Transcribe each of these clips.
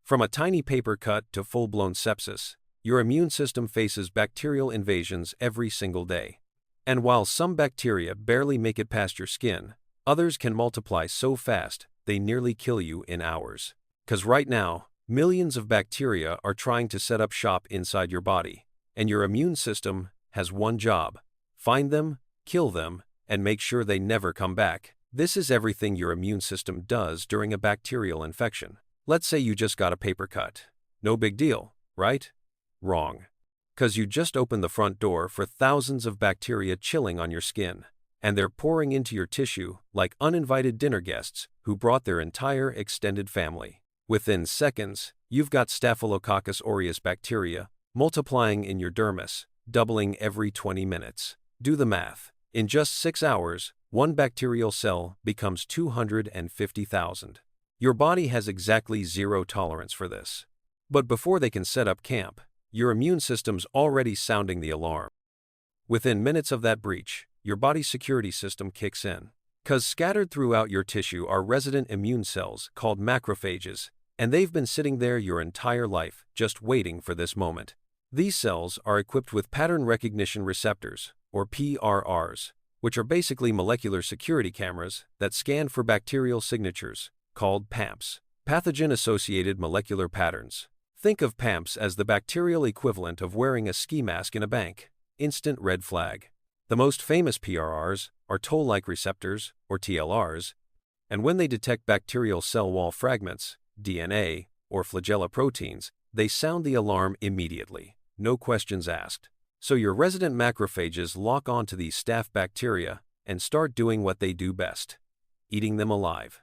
From a tiny paper cut to full-blown sepsis, your immune system faces bacterial invasions every single day. And while some bacteria barely make it past your skin, others can multiply so fast they nearly kill you in hours. 'Cause right now, millions of bacteria are trying to set up shop inside your body, and your immune system has one job: find them, kill them, and make sure they never come back. This is everything your immune system does during a bacterial infection. Let's say you just got a paper cut. No big deal, right? Wrong. 'Cause you just opened the front door for thousands of bacteria chilling on your skin, and they're pouring into your tissue like uninvited dinner guests who brought their entire extended family. Within seconds, you've got Staphylococcus aureus bacteria multiplying in your dermis, doubling every 20 minutes. Do the math. In just 6 hours, one bacterial cell becomes 250,000. Your body has exactly zero tolerance for this. But before they can set up camp, your immune system's already sounding the alarm. Within minutes of that breach, your body's security system kicks in. 'Cause scattered throughout your tissue are resident immune cells called macrophages, and they've been sitting there your entire life, just waiting for this moment. These cells are equipped with pattern recognition receptors, or PRRs, which are basically molecular security cameras that scan for bacterial signatures, called PAMPs, pathogen-associated molecular patterns. Think of PAMPs as the bacterial equivalent of wearing a ski mask in a bank. Instant red flag. The most famous PRRs are toll-like receptors, or TLRs, and when they detect bacterial cell wall fragments, DNA, or flagella proteins, they sound the alarm immediately, no questions asked. So your resident macrophages lock onto these staph bacteria and start doing what they do best: eating them alive.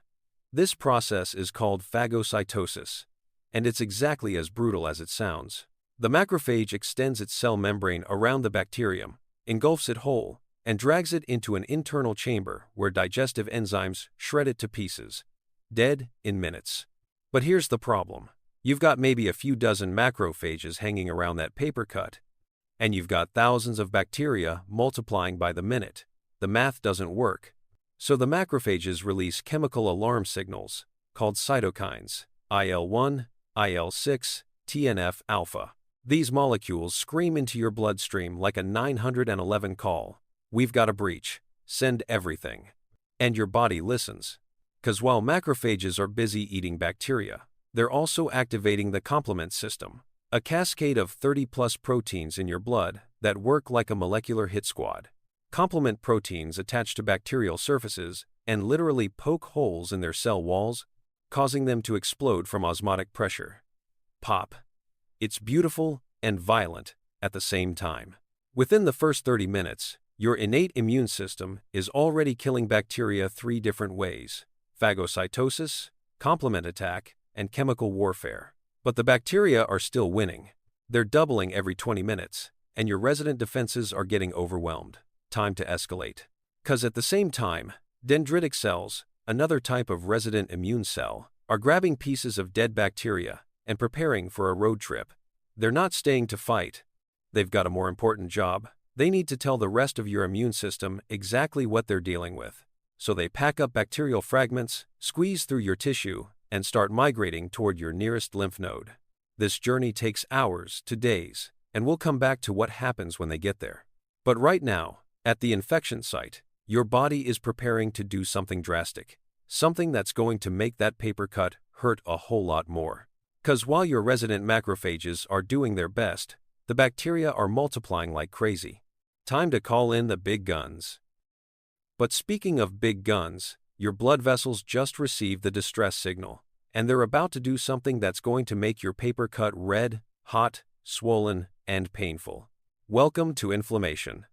This process is called phagocytosis, and it's exactly as brutal as it sounds. The macrophage extends its cell membrane around the bacterium, engulfs it whole, and drags it into an internal chamber where digestive enzymes shred it to pieces, dead in minutes. But here's the problem. You've got maybe a few dozen macrophages hanging around that paper cut, and you've got thousands of bacteria multiplying by the minute. The math doesn't work. So the macrophages release chemical alarm signals, called cytokines, IL-1, IL-6, TNF-alpha. These molecules scream into your bloodstream like a 911 call. We've got a breach. Send everything. And your body listens. 'Cause while macrophages are busy eating bacteria, they're also activating the complement system, a cascade of 30+ proteins in your blood that work like a molecular hit squad. Complement proteins attach to bacterial surfaces and literally poke holes in their cell walls, causing them to explode from osmotic pressure. Pop. It's beautiful and violent at the same time. Within the first 30 minutes, your innate immune system is already killing bacteria 3 different ways: phagocytosis, complement attack, and chemical warfare. But the bacteria are still winning. They're doubling every 20 minutes, and your resident defenses are getting overwhelmed. Time to escalate. 'Cause at the same time, dendritic cells, another type of resident immune cell, are grabbing pieces of dead bacteria and preparing for a road trip. They're not staying to fight. They've got a more important job. They need to tell the rest of your immune system exactly what they're dealing with. So they pack up bacterial fragments, squeeze through your tissue, and start migrating toward your nearest lymph node. This journey takes hours to days, and we'll come back to what happens when they get there. But right now, at the infection site, your body is preparing to do something drastic, something that's going to make that paper cut hurt a whole lot more. 'Cause while your resident macrophages are doing their best, the bacteria are multiplying like crazy. Time to call in the big guns. But speaking of big guns, your blood vessels just received the distress signal, and they're about to do something that's going to make your paper cut red, hot, swollen, and painful. Welcome to inflammation.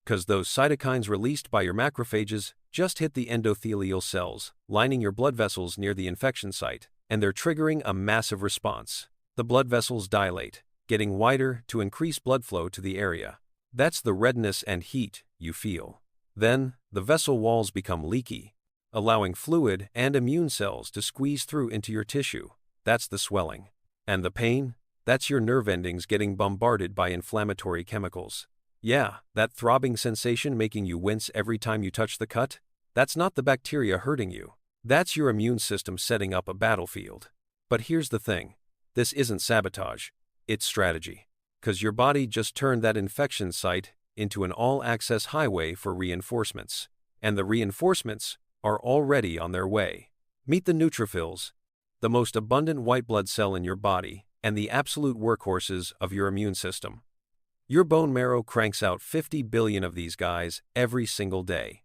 'Cause those cytokines released by your macrophages just hit the endothelial cells lining your blood vessels near the infection site, and they're triggering a massive response. The blood vessels dilate, getting wider to increase blood flow to the area. That's the redness and heat you feel. Then, the vessel walls become leaky, allowing fluid and immune cells to squeeze through into your tissue. That's the swelling. And the pain? That's your nerve endings getting bombarded by inflammatory chemicals. Yeah, that throbbing sensation making you wince every time you touch the cut? That's not the bacteria hurting you. That's your immune system setting up a battlefield. But here's the thing. This isn't sabotage, it's strategy. Because your body just turned that infection site into an all-access highway for reinforcements. And the reinforcements are already on their way. Meet the neutrophils, the most abundant white blood cell in your body and the absolute workhorses of your immune system. Your bone marrow cranks out 50 billion of these guys every single day.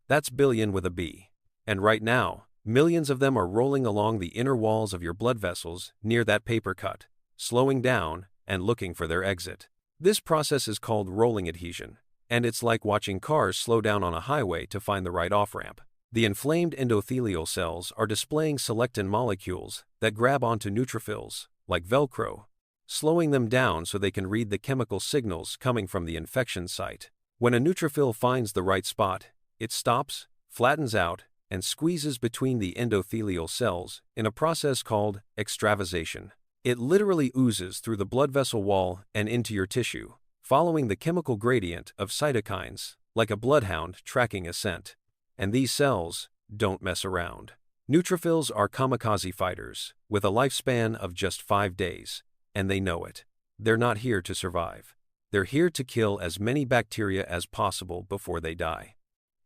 That's billion with a B. And right now, millions of them are rolling along the inner walls of your blood vessels near that paper cut, slowing down and looking for their exit. This process is called rolling adhesion, and it's like watching cars slow down on a highway to find the right off-ramp. The inflamed endothelial cells are displaying selectin molecules that grab onto neutrophils, like Velcro, slowing them down so they can read the chemical signals coming from the infection site. When a neutrophil finds the right spot, it stops, flattens out, and squeezes between the endothelial cells in a process called extravasation. It literally oozes through the blood vessel wall and into your tissue, following the chemical gradient of cytokines, like a bloodhound tracking a scent. And these cells don't mess around. Neutrophils are kamikaze fighters, with a lifespan of just 5 days, and they know it. They're not here to survive. They're here to kill as many bacteria as possible before they die.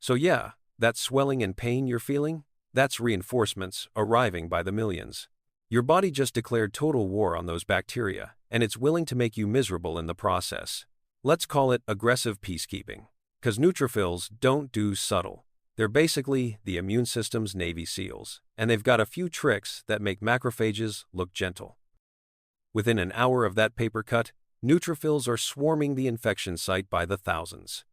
So yeah, that swelling and pain you're feeling, that's reinforcements arriving by the millions. Your body just declared total war on those bacteria, and it's willing to make you miserable in the process. Let's call it aggressive peacekeeping. Because neutrophils don't do subtle. They're basically the immune system's Navy SEALs, and they've got a few tricks that make macrophages look gentle. Within an hour of that paper cut, neutrophils are swarming the infection site by the thousands.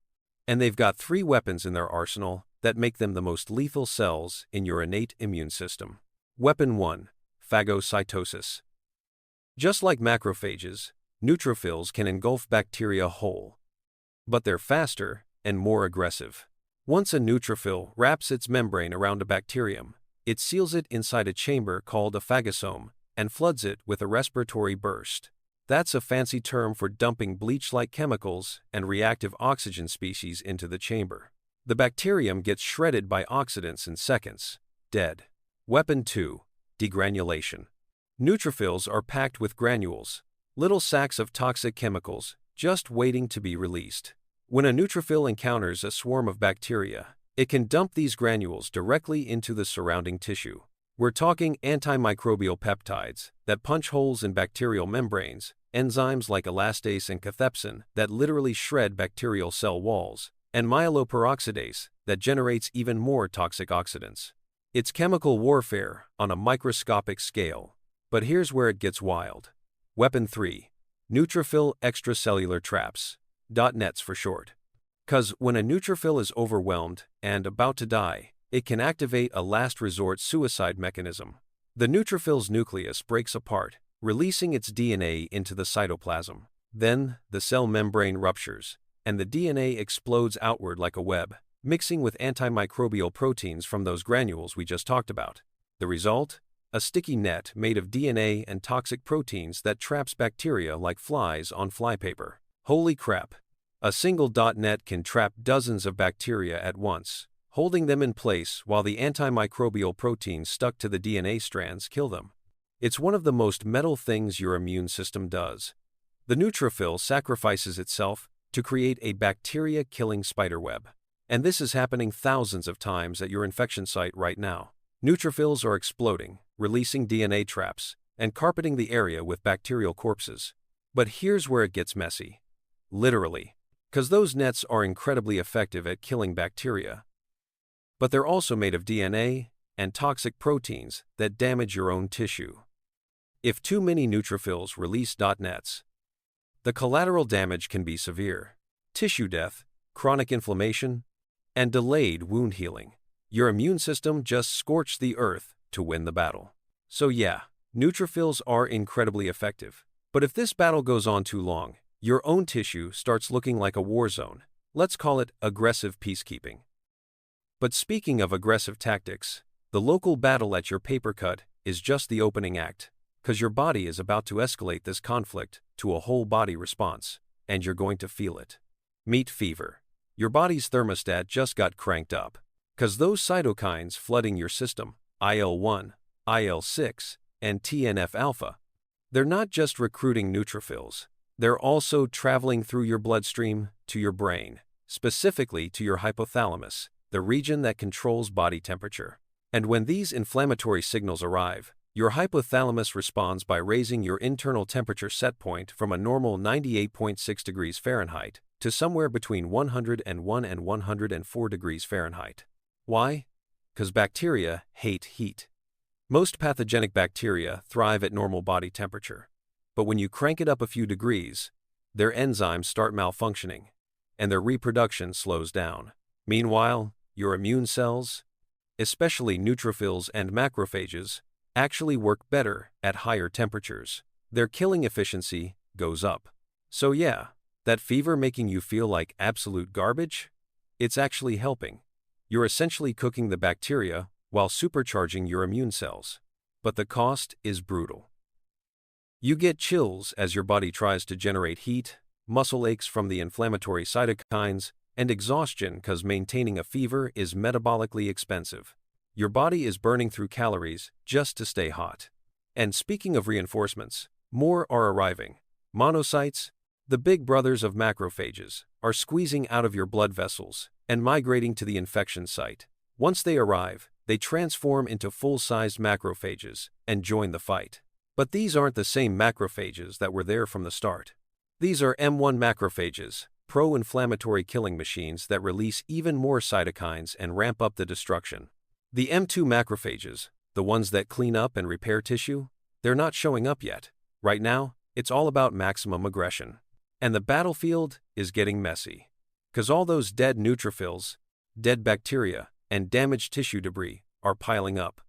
And they've got 3 weapons in their arsenal that make them the most lethal cells in your innate immune system. Weapon 1. Phagocytosis. Just like macrophages, neutrophils can engulf bacteria whole. But they're faster and more aggressive. Once a neutrophil wraps its membrane around a bacterium, it seals it inside a chamber called a phagosome and floods it with a respiratory burst. That's a fancy term for dumping bleach-like chemicals and reactive oxygen species into the chamber. The bacterium gets shredded by oxidants in seconds, dead. Weapon 2. Degranulation. Neutrophils are packed with granules, little sacks of toxic chemicals, just waiting to be released. When a neutrophil encounters a swarm of bacteria, it can dump these granules directly into the surrounding tissue. We're talking antimicrobial peptides that punch holes in bacterial membranes, enzymes like elastase and cathepsin that literally shred bacterial cell walls, and myeloperoxidase that generates even more toxic oxidants. It's chemical warfare on a microscopic scale. But here's where it gets wild. Weapon 3. Neutrophil extracellular traps. .NETs for short. Because when a neutrophil is overwhelmed and about to die, it can activate a last resort suicide mechanism. The neutrophil's nucleus breaks apart, releasing its DNA into the cytoplasm. Then, the cell membrane ruptures, and the DNA explodes outward like a web, mixing with antimicrobial proteins from those granules we just talked about. The result? A sticky net made of DNA and toxic proteins that traps bacteria like flies on flypaper. Holy crap! A single .NET can trap dozens of bacteria at once, holding them in place while the antimicrobial proteins stuck to the DNA strands kill them. It's one of the most metal things your immune system does. The neutrophil sacrifices itself to create a bacteria-killing spiderweb. And this is happening thousands of times at your infection site right now. Neutrophils are exploding, releasing DNA traps, and carpeting the area with bacterial corpses. But here's where it gets messy. Literally. Because those nets are incredibly effective at killing bacteria. But they're also made of DNA and toxic proteins that damage your own tissue. If too many neutrophils release .NETs, the collateral damage can be severe. Tissue death, chronic inflammation, and delayed wound healing. Your immune system just scorched the earth to win the battle. So yeah, neutrophils are incredibly effective. But if this battle goes on too long, your own tissue starts looking like a war zone. Let's call it aggressive peacekeeping. But speaking of aggressive tactics, the local battle at your paper cut is just the opening act, because your body is about to escalate this conflict to a whole body response, and you're going to feel it. Meet fever. Your body's thermostat just got cranked up, because those cytokines flooding your system, IL-1, IL-6, and TNF-alpha, They're not just recruiting neutrophils. They're also traveling through your bloodstream to your brain, specifically to your hypothalamus, the region that controls body temperature. And when these inflammatory signals arrive, your hypothalamus responds by raising your internal temperature set point from a normal 98.6 degrees Fahrenheit to somewhere between 101 and 104 degrees Fahrenheit. Why? Because bacteria hate heat. Most pathogenic bacteria thrive at normal body temperature. But when you crank it up a few degrees, their enzymes start malfunctioning, and their reproduction slows down. Meanwhile, your immune cells, especially neutrophils and macrophages, actually work better at higher temperatures. Their killing efficiency goes up. So yeah, that fever making you feel like absolute garbage? It's actually helping. You're essentially cooking the bacteria while supercharging your immune cells. But the cost is brutal. You get chills as your body tries to generate heat, muscle aches from the inflammatory cytokines, and exhaustion because maintaining a fever is metabolically expensive. Your body is burning through calories just to stay hot. And speaking of reinforcements, more are arriving. Monocytes, the big brothers of macrophages, are squeezing out of your blood vessels and migrating to the infection site. Once they arrive, they transform into full-sized macrophages and join the fight. But these aren't the same macrophages that were there from the start. These are M1 macrophages, pro-inflammatory killing machines that release even more cytokines and ramp up the destruction. The M2 macrophages, the ones that clean up and repair tissue, they're not showing up yet. Right now, it's all about maximum aggression. And the battlefield is getting messy. 'Cause all those dead neutrophils, dead bacteria, and damaged tissue debris are piling up.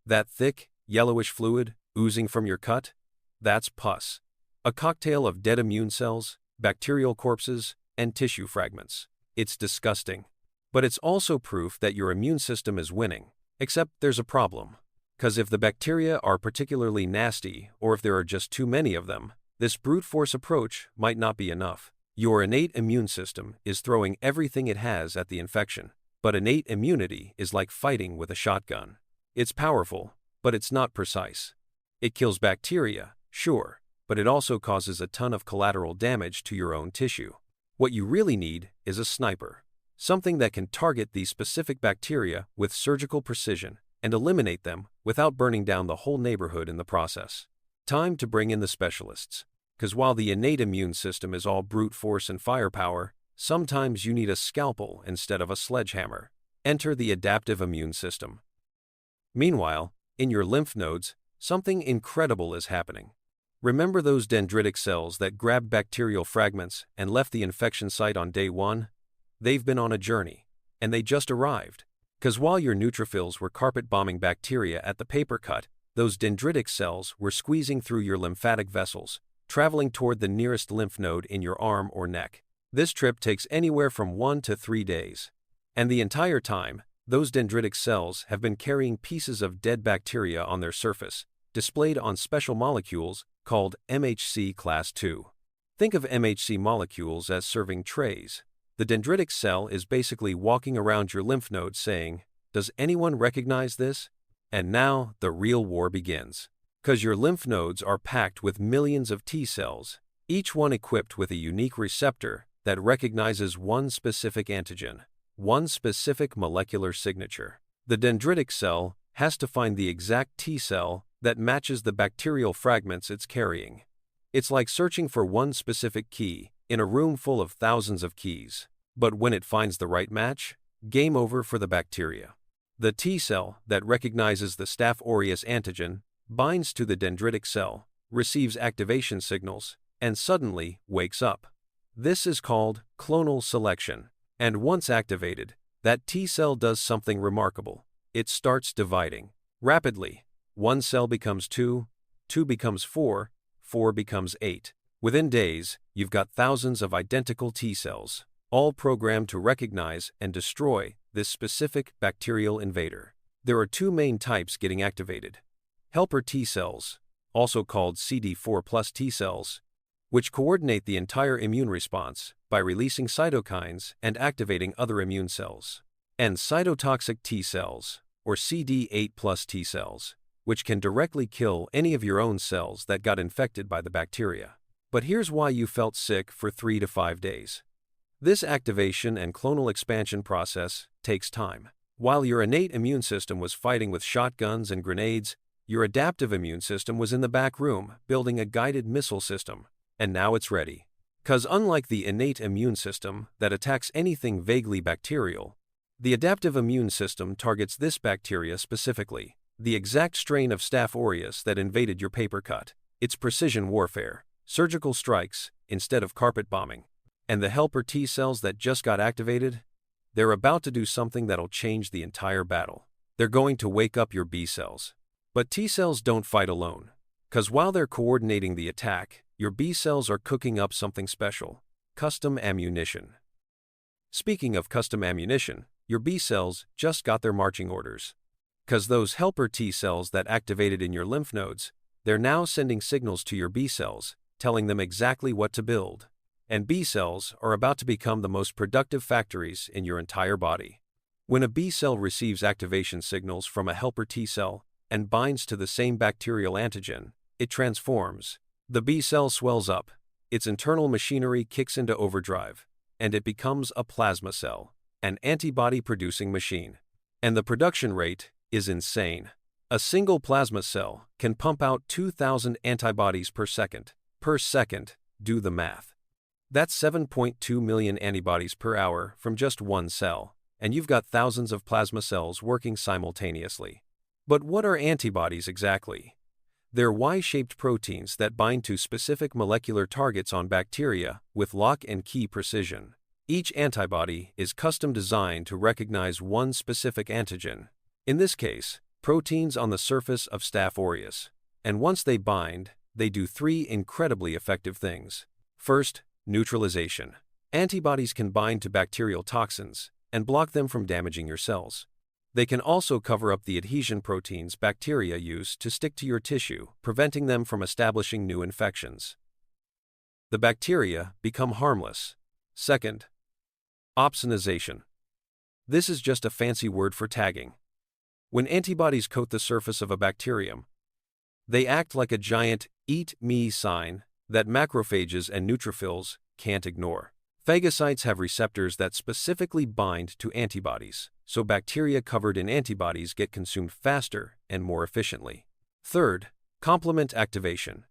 That thick, yellowish fluid oozing from your cut, that's pus. A cocktail of dead immune cells, bacterial corpses, and tissue fragments. It's disgusting. But it's also proof that your immune system is winning. Except there's a problem. 'Cause if the bacteria are particularly nasty, or if there are just too many of them, this brute force approach might not be enough. Your innate immune system is throwing everything it has at the infection. But innate immunity is like fighting with a shotgun. It's powerful, but it's not precise. It kills bacteria, sure, but it also causes a ton of collateral damage to your own tissue. What you really need is a sniper. Something that can target these specific bacteria with surgical precision and eliminate them without burning down the whole neighborhood in the process. Time to bring in the specialists. 'Cause while the innate immune system is all brute force and firepower, sometimes you need a scalpel instead of a sledgehammer. Enter the adaptive immune system. Meanwhile, in your lymph nodes, something incredible is happening. Remember those dendritic cells that grabbed bacterial fragments and left the infection site on day 1? They've been on a journey, and they just arrived. 'Cause while your neutrophils were carpet-bombing bacteria at the paper cut, those dendritic cells were squeezing through your lymphatic vessels, traveling toward the nearest lymph node in your arm or neck. This trip takes anywhere from 1 to 3 days. And the entire time, those dendritic cells have been carrying pieces of dead bacteria on their surface, displayed on special molecules called MHC class II. Think of MHC molecules as serving trays. The dendritic cell is basically walking around your lymph nodes saying, "Does anyone recognize this?" And now the real war begins. 'Cause your lymph nodes are packed with millions of T cells, each one equipped with a unique receptor that recognizes one specific antigen, one specific molecular signature. The dendritic cell has to find the exact T cell that matches the bacterial fragments it's carrying. It's like searching for one specific key in a room full of thousands of keys. But when it finds the right match, game over for the bacteria. The T cell that recognizes the Staph aureus antigen binds to the dendritic cell, receives activation signals, and suddenly wakes up. This is called clonal selection. And once activated, that T cell does something remarkable. It starts dividing rapidly. One cell becomes 2, 2 becomes 4, 4 becomes 8. Within days, you've got thousands of identical T cells, all programmed to recognize and destroy this specific bacterial invader. There are 2 main types getting activated. Helper T cells, also called CD4+ T cells, which coordinate the entire immune response by releasing cytokines and activating other immune cells. And cytotoxic T cells, or CD8+ T cells. which can directly kill any of your own cells that got infected by the bacteria. But here's why you felt sick for 3 to 5 days. This activation and clonal expansion process takes time. While your innate immune system was fighting with shotguns and grenades, your adaptive immune system was in the back room building a guided missile system, and now it's ready. 'Cause unlike the innate immune system that attacks anything vaguely bacterial, the adaptive immune system targets this bacteria specifically, the exact strain of Staph aureus that invaded your paper cut. It's precision warfare, surgical strikes instead of carpet bombing. And the helper T cells that just got activated? They're about to do something that'll change the entire battle. They're going to wake up your B cells. But T cells don't fight alone. 'Cause while they're coordinating the attack, your B cells are cooking up something special: custom ammunition. Speaking of custom ammunition, your B cells just got their marching orders. 'Cause those helper T cells that activated in your lymph nodes, they're now sending signals to your B cells, telling them exactly what to build. And B cells are about to become the most productive factories in your entire body. When a B cell receives activation signals from a helper T cell and binds to the same bacterial antigen, it transforms. The B cell swells up, its internal machinery kicks into overdrive, and it becomes a plasma cell, an antibody-producing machine. And the production rate is insane. A single plasma cell can pump out 2,000 antibodies per second. Per second, do the math. That's 7.2 million antibodies per hour from just one cell, and you've got thousands of plasma cells working simultaneously. But what are antibodies exactly? They're Y-shaped proteins that bind to specific molecular targets on bacteria with lock and key precision. Each antibody is custom designed to recognize one specific antigen, in this case, proteins on the surface of Staph aureus. And once they bind, they do 3 incredibly effective things. First, neutralization. Antibodies can bind to bacterial toxins and block them from damaging your cells. They can also cover up the adhesion proteins bacteria use to stick to your tissue, preventing them from establishing new infections. The bacteria become harmless. Second, opsonization. This is just a fancy word for tagging. When antibodies coat the surface of a bacterium, they act like a giant "eat me" sign that macrophages and neutrophils can't ignore. Phagocytes have receptors that specifically bind to antibodies, so bacteria covered in antibodies get consumed faster and more efficiently. Third, complement activation.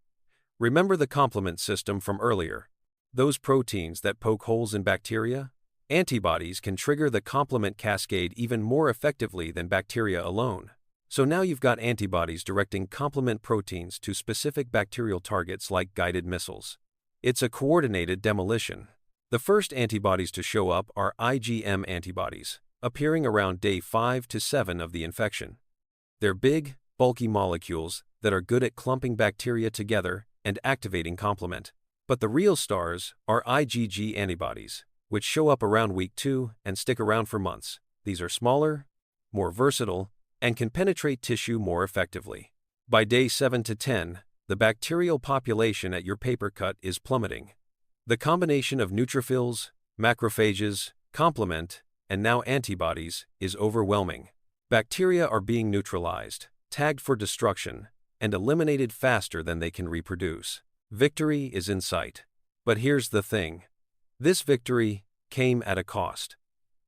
Remember the complement system from earlier? Those proteins that poke holes in bacteria? Antibodies can trigger the complement cascade even more effectively than bacteria alone. So now you've got antibodies directing complement proteins to specific bacterial targets like guided missiles. It's a coordinated demolition. The first antibodies to show up are IgM antibodies, appearing around day 5 to 7 of the infection. They're big, bulky molecules that are good at clumping bacteria together and activating complement. But the real stars are IgG antibodies, which show up around week 2 and stick around for months. These are smaller, more versatile, and can penetrate tissue more effectively. By day 7 to 10, the bacterial population at your paper cut is plummeting. The combination of neutrophils, macrophages, complement, and now antibodies is overwhelming. Bacteria are being neutralized, tagged for destruction, and eliminated faster than they can reproduce. Victory is in sight. But here's the thing. This victory came at a cost.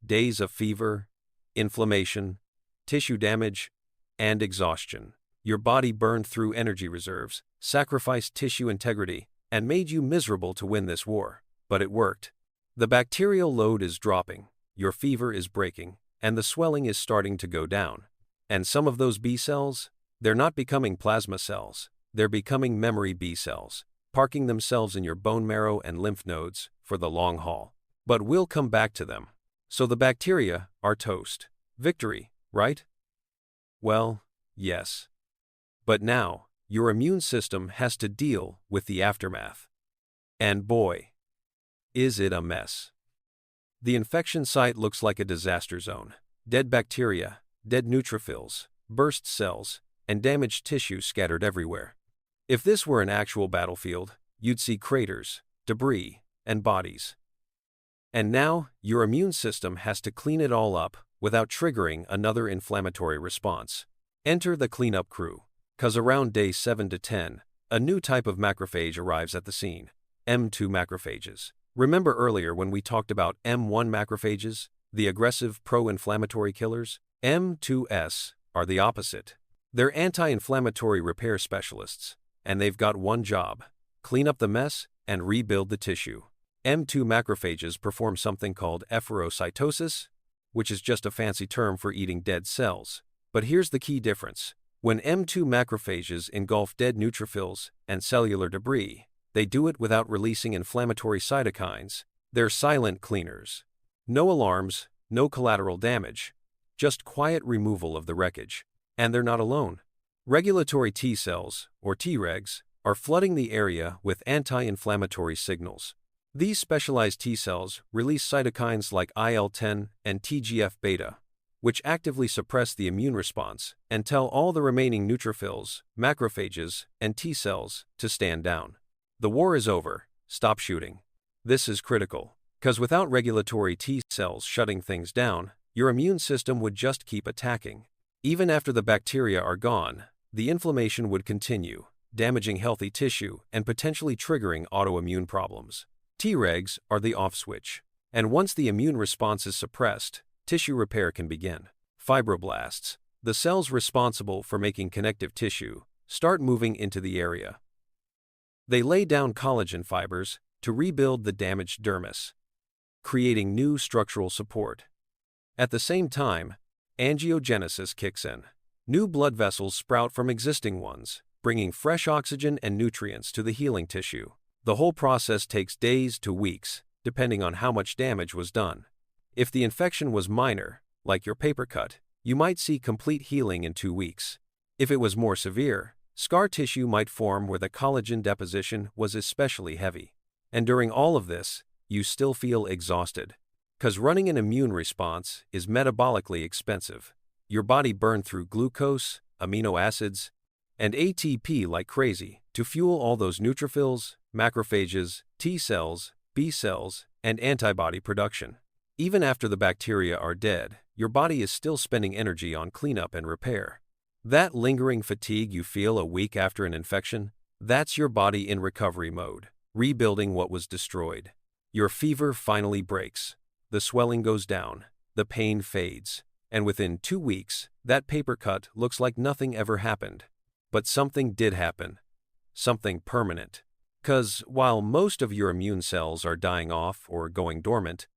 Days of fever, inflammation, tissue damage, and exhaustion. Your body burned through energy reserves, sacrificed tissue integrity, and made you miserable to win this war. But it worked. The bacterial load is dropping, your fever is breaking, and the swelling is starting to go down. And some of those B cells, they're not becoming plasma cells, they're becoming memory B cells, parking themselves in your bone marrow and lymph nodes for the long haul. But we'll come back to them. So the bacteria are toast. Victory, right? Well, yes. But now, your immune system has to deal with the aftermath. And boy, is it a mess. The infection site looks like a disaster zone. Dead bacteria, dead neutrophils, burst cells, and damaged tissue scattered everywhere. If this were an actual battlefield, you'd see craters, debris, and bodies. And now, your immune system has to clean it all up without triggering another inflammatory response. Enter the cleanup crew. 'Cause around day 7 to 10, a new type of macrophage arrives at the scene. M2 macrophages. Remember earlier when we talked about M1 macrophages, the aggressive pro-inflammatory killers? M2s are the opposite. They're anti-inflammatory repair specialists, and they've got one job: clean up the mess and rebuild the tissue. M2 macrophages perform something called efferocytosis, which is just a fancy term for eating dead cells. But here's the key difference. When M2 macrophages engulf dead neutrophils and cellular debris, they do it without releasing inflammatory cytokines. They're silent cleaners. No alarms, no collateral damage, just quiet removal of the wreckage. And they're not alone. Regulatory T cells, or Tregs, are flooding the area with anti-inflammatory signals. These specialized T cells release cytokines like IL-10 and TGF-beta, which actively suppress the immune response and tell all the remaining neutrophils, macrophages, and T cells to stand down. The war is over, stop shooting. This is critical, because without regulatory T cells shutting things down, your immune system would just keep attacking. Even after the bacteria are gone, the inflammation would continue, damaging healthy tissue and potentially triggering autoimmune problems. Tregs are the off switch, and once the immune response is suppressed, tissue repair can begin. Fibroblasts, the cells responsible for making connective tissue, start moving into the area. They lay down collagen fibers to rebuild the damaged dermis, creating new structural support. At the same time, angiogenesis kicks in. New blood vessels sprout from existing ones, bringing fresh oxygen and nutrients to the healing tissue. The whole process takes days to weeks, depending on how much damage was done. If the infection was minor, like your paper cut, you might see complete healing in 2 weeks. If it was more severe, scar tissue might form where the collagen deposition was especially heavy. And during all of this, you still feel exhausted. 'Cause running an immune response is metabolically expensive. Your body burned through glucose, amino acids, and ATP like crazy to fuel all those neutrophils, macrophages, T cells, B cells, and antibody production. Even after the bacteria are dead, your body is still spending energy on cleanup and repair. That lingering fatigue you feel a week after an infection, that's your body in recovery mode, rebuilding what was destroyed. Your fever finally breaks. The swelling goes down, the pain fades, and within 2 weeks, that paper cut looks like nothing ever happened. But something did happen. Something permanent. 'Cause while most of your immune cells are dying off or going dormant,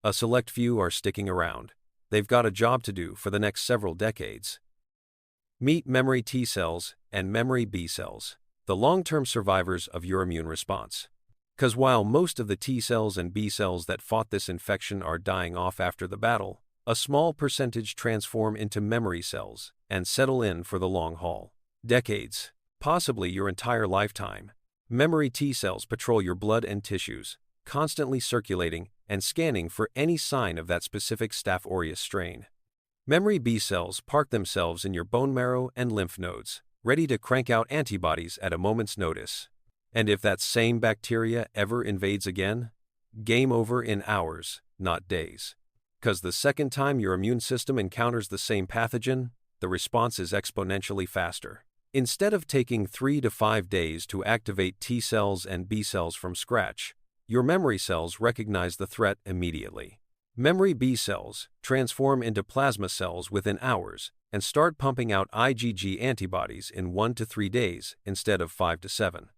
a select few are sticking around. They've got a job to do for the next several decades. Meet memory T cells and memory B cells, the long-term survivors of your immune response. 'Cause while most of the T cells and B cells that fought this infection are dying off after the battle, a small percentage transform into memory cells and settle in for the long haul. Decades, possibly your entire lifetime. Memory T cells patrol your blood and tissues, constantly circulating and scanning for any sign of that specific Staph aureus strain. Memory B cells park themselves in your bone marrow and lymph nodes, ready to crank out antibodies at a moment's notice. And if that same bacteria ever invades again, game over in hours, not days. 'Cause the second time your immune system encounters the same pathogen, the response is exponentially faster. Instead of taking 3 to 5 days to activate T cells and B cells from scratch, your memory cells recognize the threat immediately. Memory B cells transform into plasma cells within hours and start pumping out IgG antibodies in 1 to 3 days instead of 5 to 7.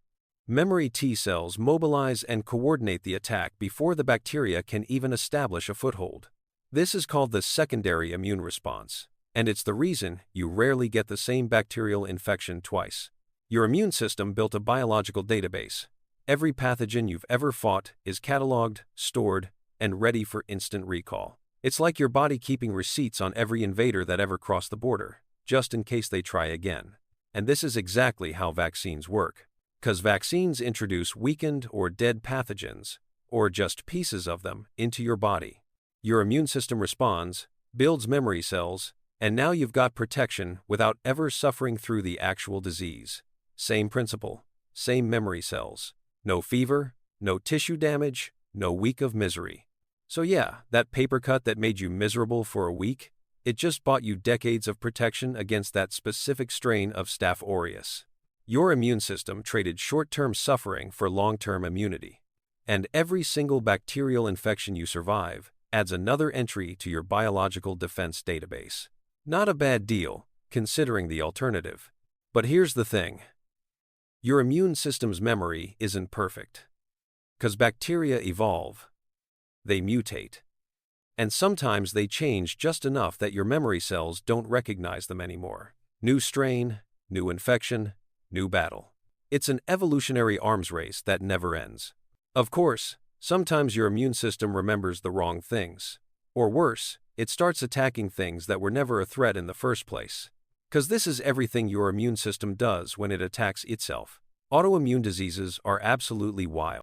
Memory T cells mobilize and coordinate the attack before the bacteria can even establish a foothold. This is called the secondary immune response, and it's the reason you rarely get the same bacterial infection twice. Your immune system built a biological database. Every pathogen you've ever fought is cataloged, stored, and ready for instant recall. It's like your body keeping receipts on every invader that ever crossed the border, just in case they try again. And this is exactly how vaccines work. 'Cause vaccines introduce weakened or dead pathogens, or just pieces of them, into your body. Your immune system responds, builds memory cells, and now you've got protection without ever suffering through the actual disease. Same principle, same memory cells. No fever, no tissue damage, no week of misery. So yeah, that paper cut that made you miserable for a week, It just bought you decades of protection against that specific strain of Staph aureus. Your immune system traded short-term suffering for long-term immunity. And every single bacterial infection you survive adds another entry to your biological defense database. Not a bad deal, considering the alternative. But here's the thing. Your immune system's memory isn't perfect. 'Cause bacteria evolve. They mutate. And sometimes they change just enough that your memory cells don't recognize them anymore. New strain, new infection, new battle. It's an evolutionary arms race that never ends. Of course, sometimes your immune system remembers the wrong things. Or worse, it starts attacking things that were never a threat in the first place. 'Cause this is everything your immune system does when it attacks itself. Autoimmune diseases are absolutely wild.